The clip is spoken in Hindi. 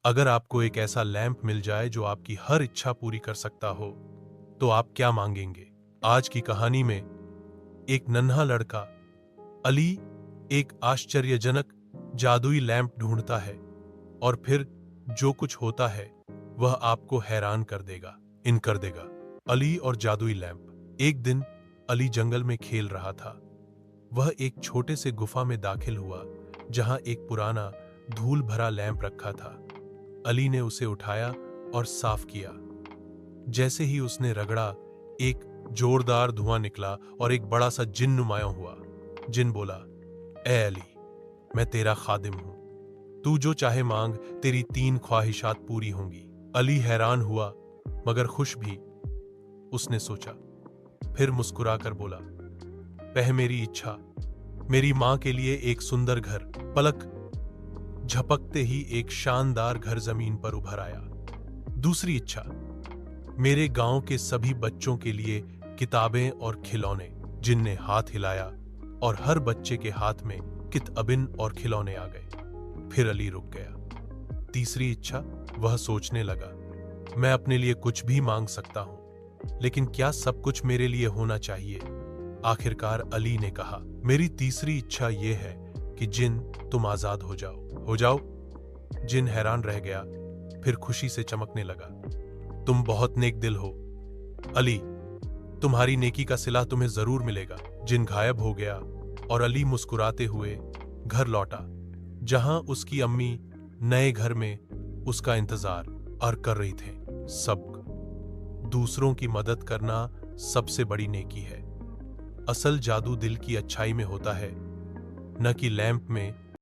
अगर आपको एक ऐसा लैंप मिल जाए जो आपकी हर इच्छा पूरी कर सकता हो, तो आप क्या मांगेंगे? आज की कहानी में एक नन्हा लड़का अली एक आश्चर्यजनक जादुई लैंप ढूंढता है और फिर जो कुछ होता है वह आपको हैरान कर देगा। अली और जादुई लैंप। एक दिन अली जंगल में खेल रहा था। वह एक छोटे से गुफा में दाखिल हुआ जहां एक पुराना धूल भरा लैंप रखा था। अली ने उसे उठाया और साफ किया। जैसे ही उसने रगड़ा, एक जोरदार धुआं निकला और एक बड़ा सा जिन नुमाया हुआ। जिन बोला, ए अली, मैं तेरा खादिम हूं। तू जो चाहे मांग, तेरी 3 ख्वाहिशात पूरी होंगी। अली हैरान हुआ मगर खुश भी। उसने सोचा, फिर मुस्कुराकर बोला, वह मेरी इच्छा, मेरी मां के लिए एक सुंदर घर। पलक झपकते ही एक शानदार घर जमीन पर उभर आया। दूसरी इच्छा, मेरे गांव के सभी बच्चों के लिए किताबें और खिलौने। जिन ने हाथ हिलाया और हर बच्चे के हाथ में किताबें और खिलौने आ गए। फिर अली रुक गया। तीसरी इच्छा, वह सोचने लगा, मैं अपने लिए कुछ भी मांग सकता हूं, लेकिन क्या सब कुछ मेरे लिए होना चाहिए? आखिरकार अली ने कहा, मेरी तीसरी इच्छा यह है कि जिन, तुम आजाद हो जाओ। हो जाओ? जिन हैरान रह गया, फिर खुशी से चमकने लगा। तुम बहुत नेक दिल हो अली, तुम्हारी नेकी का सिला तुम्हें जरूर मिलेगा। जिन गायब हो गया और अली मुस्कुराते हुए घर लौटा, जहां उसकी अम्मी नए घर में उसका इंतजार और कर रही थे। सब दूसरों की मदद करना सबसे बड़ी नेकी है। असल जादू दिल की अच्छाई में होता है, न कि लैंप में